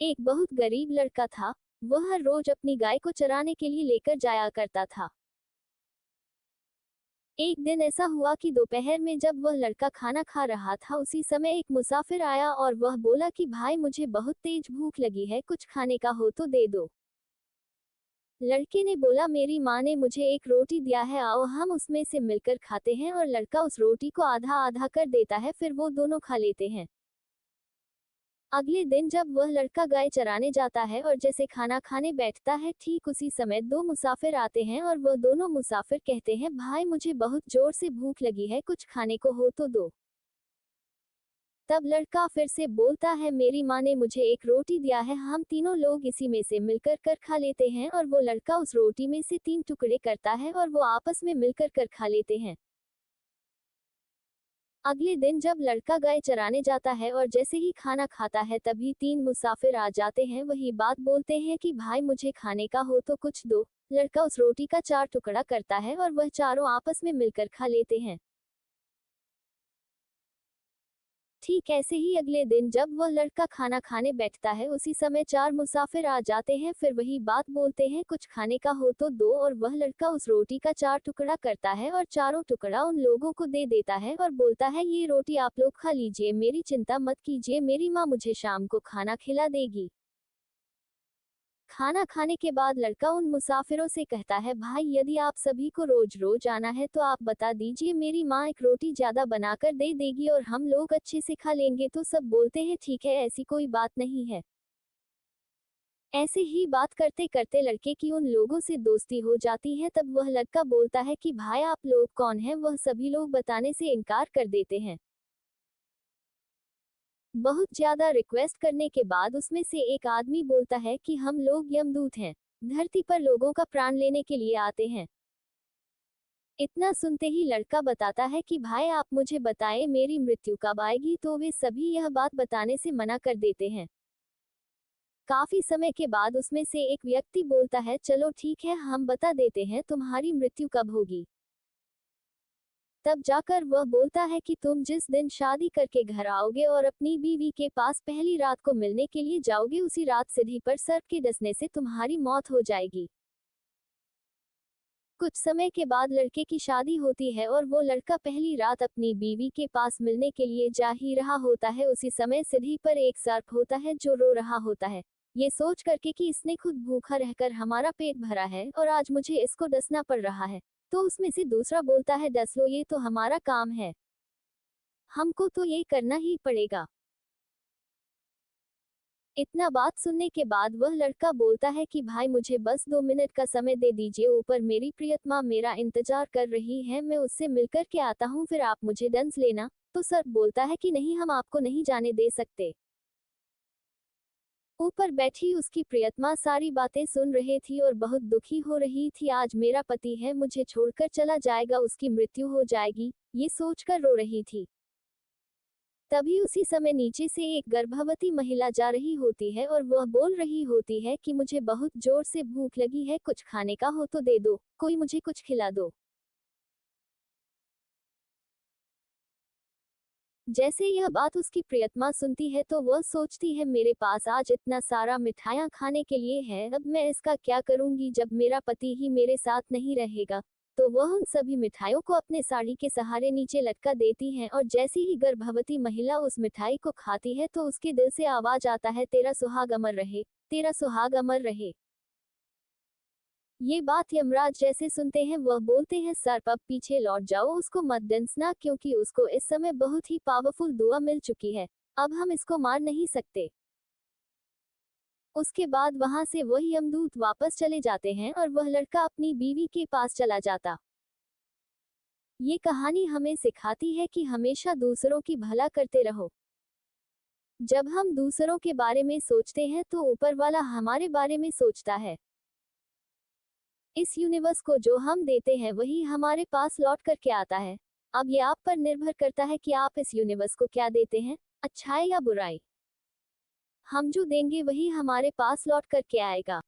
एक बहुत गरीब लड़का था। वह हर रोज अपनी गाय को चराने के लिए लेकर जाया करता था। एक दिन ऐसा हुआ कि दोपहर में जब वह लड़का खाना खा रहा था, उसी समय एक मुसाफिर आया और वह बोला कि भाई, मुझे बहुत तेज भूख लगी है, कुछ खाने का हो तो दे दो। लड़के ने बोला, मेरी माँ ने मुझे एक रोटी दिया है, आओ हम उसमें से मिलकर खाते हैं। और लड़का उस रोटी को आधा आधा कर देता है, फिर वो दोनों खा लेते हैं। अगले दिन जब वह लड़का गाय चराने जाता है और जैसे खाना खाने बैठता है, ठीक उसी समय दो मुसाफिर आते हैं और वह दोनों मुसाफिर कहते हैं, भाई, मुझे बहुत जोर से भूख लगी है, कुछ खाने को हो तो दो। तब लड़का फिर से बोलता है, मेरी माँ ने मुझे एक रोटी दिया है, हम तीनों लोग इसी में से मिलकर कर खा लेते हैं। और वो लड़का उस रोटी में से 3 टुकड़े करता है और वो आपस में मिलकर कर खा लेते हैं। अगले दिन जब लड़का गाय चराने जाता है और जैसे ही खाना खाता है, तभी 3 मुसाफिर आ जाते हैं। वही बात बोलते हैं कि भाई, मुझे खाने का हो तो कुछ दो। लड़का उस रोटी का 4 टुकड़ा करता है और वह चारों आपस में मिलकर खा लेते हैं। ठीक ऐसे ही अगले दिन जब वह लड़का खाना खाने बैठता है, उसी समय 4 मुसाफिर आ जाते हैं। फिर वही बात बोलते हैं, कुछ खाने का हो तो दो। और वह लड़का उस रोटी का 4 टुकड़ा करता है और चारों टुकड़ा उन लोगों को दे देता है और बोलता है, ये रोटी आप लोग खा लीजिए, मेरी चिंता मत कीजिए, मेरी माँ मुझे शाम को खाना खिला देगी। खाना खाने के बाद लड़का उन मुसाफिरों से कहता है, भाई, यदि आप सभी को रोज रोज आना है तो आप बता दीजिए, मेरी माँ एक रोटी ज्यादा बनाकर दे देगी और हम लोग अच्छे से खा लेंगे। तो सब बोलते हैं, ठीक है, ऐसी कोई बात नहीं है। ऐसे ही बात करते करते लड़के की उन लोगों से दोस्ती हो जाती है। तब वह लड़का बोलता है कि भाई, आप लोग कौन हैं? वह सभी लोग बताने से इनकार कर देते हैं। बहुत ज्यादा रिक्वेस्ट करने के बाद उसमें से एक आदमी बोलता है कि हम लोग यमदूत हैं, धरती पर लोगों का प्राण लेने के लिए आते हैं। इतना सुनते ही लड़का बताता है कि भाई, आप मुझे बताएं, मेरी मृत्यु कब आएगी? तो वे सभी यह बात बताने से मना कर देते हैं। काफी समय के बाद उसमें से एक व्यक्ति बोलता है, चलो ठीक है, हम बता देते हैं तुम्हारी मृत्यु कब होगी। तब जाकर वह बोलता है कि तुम जिस दिन शादी करके घर आओगे और अपनी बीवी के पास पहली रात को मिलने के लिए जाओगे, उसी रात सीढ़ी पर सर्प के डसने से तुम्हारी मौत हो जाएगी। कुछ समय के बाद लड़के की शादी होती है और वो लड़का पहली रात अपनी बीवी के पास मिलने के लिए जा ही रहा होता है। उसी समय सीढ़ी पर एक सर्प होता है जो रो रहा होता है, ये सोच करके कि इसने खुद भूखा रहकर हमारा पेट भरा है और आज मुझे इसको डसना पड़ रहा है। तो उसमें से दूसरा बोलता है, डस लो, ये तो हमारा काम है, हमको तो ये करना ही पड़ेगा। इतना बात सुनने के बाद वह लड़का बोलता है कि भाई, मुझे बस 2 मिनट का समय दे दीजिए, ऊपर मेरी प्रियतमा मेरा इंतजार कर रही है, मैं उससे मिलकर के आता हूँ, फिर आप मुझे डंस लेना। तो सर बोलता है कि नहीं, हम आपको नहीं जाने दे सकते। ऊपर बैठी उसकी प्रियतमा सारी बातें सुन रही थी और बहुत दुखी हो रही थी। आज मेरा पति है, मुझे छोड़कर चला जाएगा, उसकी मृत्यु हो जाएगी, ये सोचकर रो रही थी। तभी उसी समय नीचे से एक गर्भवती महिला जा रही होती है और वह बोल रही होती है कि मुझे बहुत जोर से भूख लगी है, कुछ खाने का हो तो दे दो, कोई मुझे कुछ खिला दो। जैसे यह बात उसकी प्रियतमा सुनती है तो वह सोचती है, मेरे पास आज इतना सारा मिठाइयाँ खाने के लिए है, अब मैं इसका क्या करूंगी जब मेरा पति ही मेरे साथ नहीं रहेगा। तो वह उन सभी मिठाइयों को अपने साड़ी के सहारे नीचे लटका देती है और जैसी ही गर्भवती महिला उस मिठाई को खाती है तो उसके दिल से आवाज आता है, तेरा सुहाग अमर रहे, तेरा सुहाग अमर रहे। ये बात यमराज जैसे सुनते हैं, वह बोलते हैं, सर्प अब पीछे लौट जाओ, उसको मत डंसना, क्योंकि उसको इस समय बहुत ही पावरफुल दुआ मिल चुकी है, अब हम इसको मार नहीं सकते। उसके बाद वहां से वही यमदूत वापस चले जाते हैं और वह लड़का अपनी बीवी के पास चला जाता। ये कहानी हमें सिखाती है कि हमेशा दूसरों की भला करते रहो। जब हम दूसरों के बारे में सोचते हैं तो ऊपर वाला हमारे बारे में सोचता है। इस यूनिवर्स को जो हम देते हैं वही हमारे पास लौट करके आता है। अब ये आप पर निर्भर करता है कि आप इस यूनिवर्स को क्या देते हैं, अच्छाई या बुराई। हम जो देंगे वही हमारे पास लौट करके आएगा।